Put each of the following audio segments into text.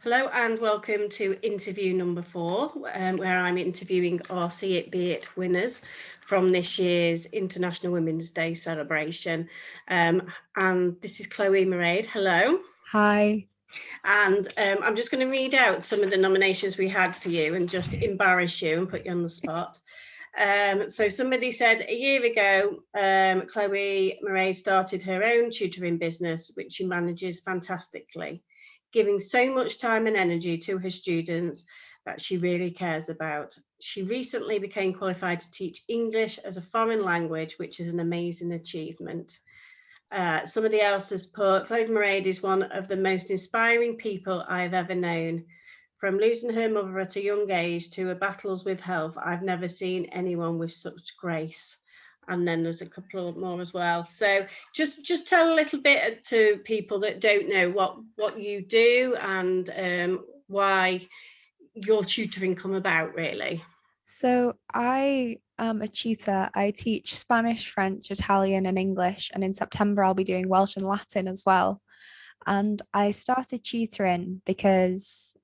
Hello and welcome to interview number 4, where I'm interviewing our See It Be It winners from this year's International Women's Day celebration. And this is Mairead. Hello. Hi. And I'm just going to read out some of the nominations we had for you and just embarrass you and put you on the spot. So somebody said a year ago, Mairead started her own tutoring business, which she manages fantastically, giving so much time and energy to her students that she really cares about. She recently became qualified to teach English as a foreign language, which is an amazing achievement. Somebody else has put, Mairead is one of the most inspiring people I've ever known. From losing her mother at a young age to her battles with health, I've never seen anyone with such grace. And then there's a couple more as well. So just tell a little bit to people that don't know what you do and why your tutoring come about, really. So I am a tutor. I teach Spanish, French, Italian, and English. And in September, I'll be doing Welsh and Latin as well. And I started tutoring because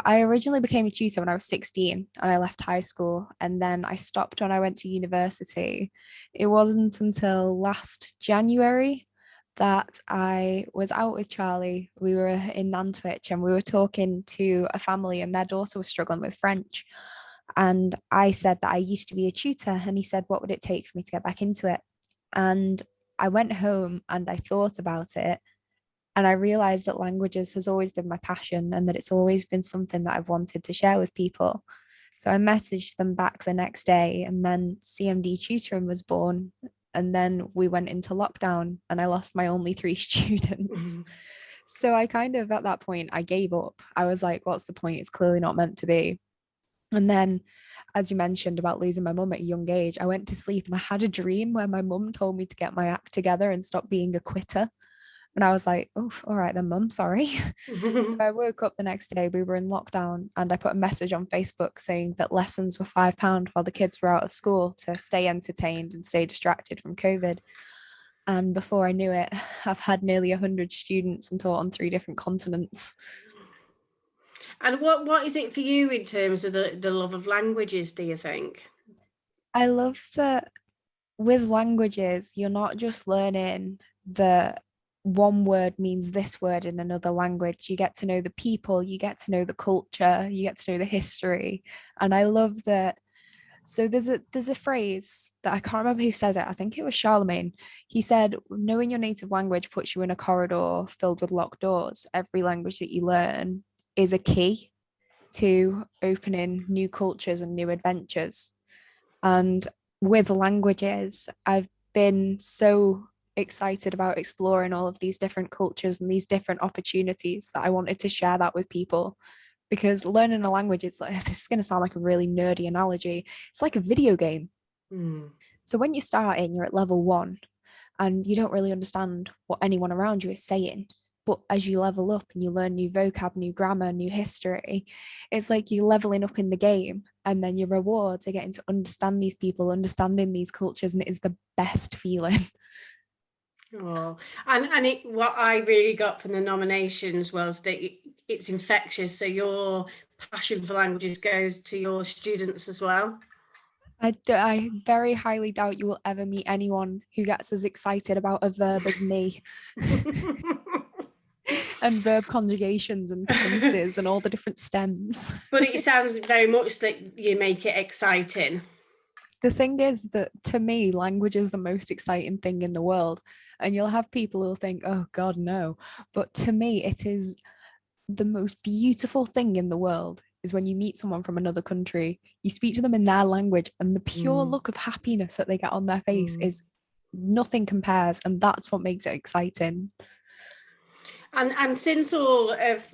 I originally became a tutor when I was 16 and I left high school. And then I stopped when I went to university. It wasn't until last January that I was out with Charlie. We were in Nantwich and we were talking to a family, and their daughter was struggling with French. And I said that I used to be a tutor, and he said, what would it take for me to get back into it? And I went home and I thought about it, and I realized that languages has always been my passion and that it's always been something that I've wanted to share with people. So I messaged them back the next day, and then CMD tutoring was born. And then we went into lockdown and I lost my only 3 students. So I kind of, at that point, I gave up. I was like, what's the point? It's clearly not meant to be. And then, as you mentioned about losing my mum at a young age, I went to sleep and I had a dream where my mum told me to get my act together and stop being a quitter. And I was like, oh, all right then, mum, sorry. So I woke up the next day, we were in lockdown, and I put a message on Facebook saying that lessons were £5 while the kids were out of school to stay entertained and stay distracted from COVID. And before I knew it, I've had nearly 100 students and taught on 3 different continents. And what is it for you in terms of the love of languages, do you think? I love that with languages, you're not just learning the one word means this word in another language. You get to know the people, you get to know the culture, you get to know the history. And I love that. So there's a phrase that I can't remember who says it. I think it was Charlemagne. He said, knowing your native language puts you in a corridor filled with locked doors. Every language that you learn is a key to opening new cultures and new adventures. And with languages, I've been so excited about exploring all of these different cultures and these different opportunities that I wanted to share that with people. Because learning a language, it's like, this is going to sound like a really nerdy analogy. It's like a video game. So when you start in, you're at level 1 and you don't really understand what anyone around you is saying. But as you level up and you learn new vocab, new grammar, new history, it's like you're leveling up in the game. And then your rewards are getting to understand these people, understanding these cultures, and it is the best feeling. Oh, and what I really got from the nominations was that it's infectious. So your passion for languages goes to your students as well. I very highly doubt you will ever meet anyone who gets as excited about a verb as me. And verb conjugations and tenses and all the different stems. But it sounds very much that you make it exciting. The thing is that to me, language is the most exciting thing in the world. And you'll have people who'll think, oh God, no. But to me, it is the most beautiful thing in the world is when you meet someone from another country, you speak to them in their language, and the pure look of happiness that they get on their face is nothing compares. And that's what makes it exciting. And since all of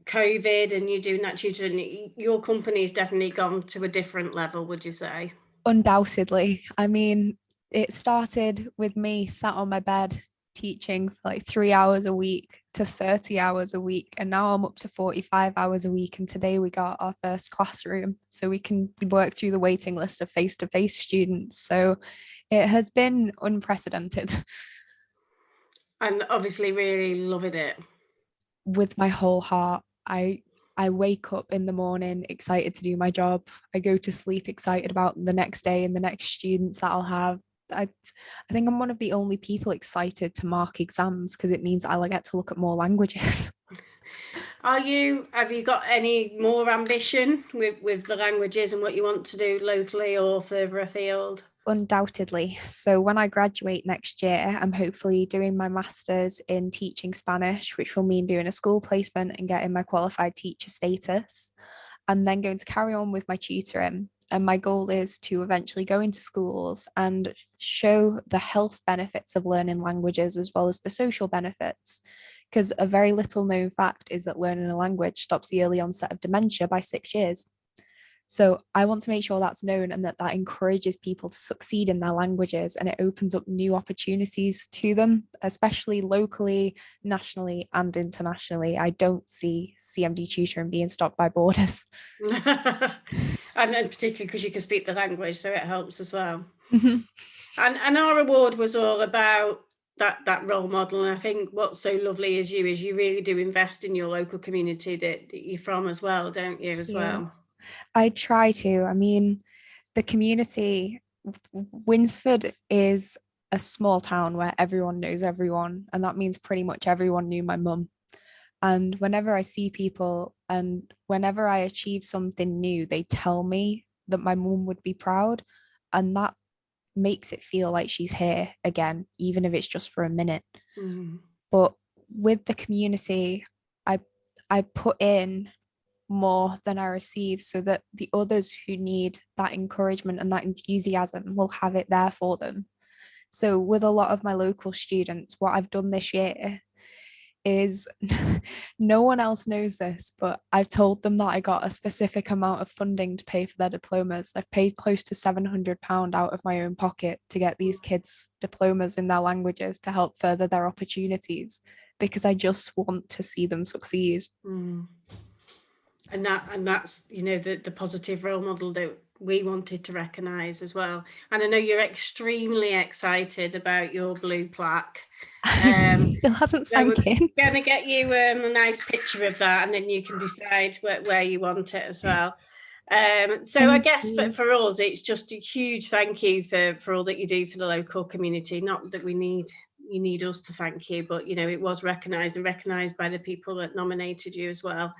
COVID and you doing that tutoring, your company's definitely gone to a different level, would you say? Undoubtedly. I mean, it started with me sat on my bed teaching for like 3 hours a week to 30 hours a week. And now I'm up to 45 hours a week. And today we got our first classroom. So we can work through the waiting list of face-to-face students. So it has been unprecedented. And obviously really loving it. With my whole heart. I wake up in the morning excited to do my job. I go to sleep excited about the next day and the next students that I'll have. I think I'm one of the only people excited to mark exams because it means I'll get to look at more languages. Have you got any more ambition with the languages and what you want to do locally or further afield? Undoubtedly. So when I graduate next year, I'm hopefully doing my master's in teaching Spanish, which will mean doing a school placement and getting my qualified teacher status. I'm then going to carry on with my tutoring. And my goal is to eventually go into schools and show the health benefits of learning languages as well as the social benefits. Because a very little known fact is that learning a language stops the early onset of dementia by 6 years. So I want to make sure that's known and that encourages people to succeed in their languages, and it opens up new opportunities to them, especially locally, nationally, and internationally. I don't see CMD tutoring being stopped by borders. And particularly because you can speak the language, so it helps as well. Mm-hmm. And our award was all about that role model, and I think what's so lovely is you really do invest in your local community that you're from as well, don't you, as well? I try to. I mean, the community, Winsford is a small town where everyone knows everyone, and that means pretty much everyone knew my mum. And whenever I see people and whenever I achieve something new, they tell me that my mum would be proud, and that makes it feel like she's here again, even if it's just for a minute. Mm. But with the community, I I put in more than I receive so that the others who need that encouragement and that enthusiasm will have it there for them. So, with a lot of my local students, what I've done this year is no one else knows this, but I've told them that I got a specific amount of funding to pay for their diplomas. I've paid close to £700 out of my own pocket to get these kids diplomas in their languages to help further their opportunities because I just want to see them succeed. Mm. And that's the positive role model that we wanted to recognise as well. And I know you're extremely excited about your blue plaque. It still hasn't So we're sank in. going to get you a nice picture of that, and then you can decide where you want it as well. So I guess for us, it's just a huge thank you for all that you do for the local community. Not that you need us to thank you, but it was recognised by the people that nominated you as well.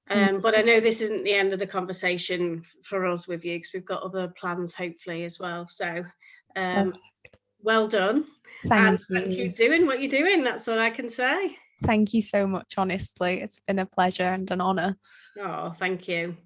But I know this isn't the end of the conversation for us with you, because we've got other plans hopefully as well. So well done. Thank you. And keep doing what you're doing. That's all I can say. Thank you so much, honestly. It's been a pleasure and an honour. Oh, thank you.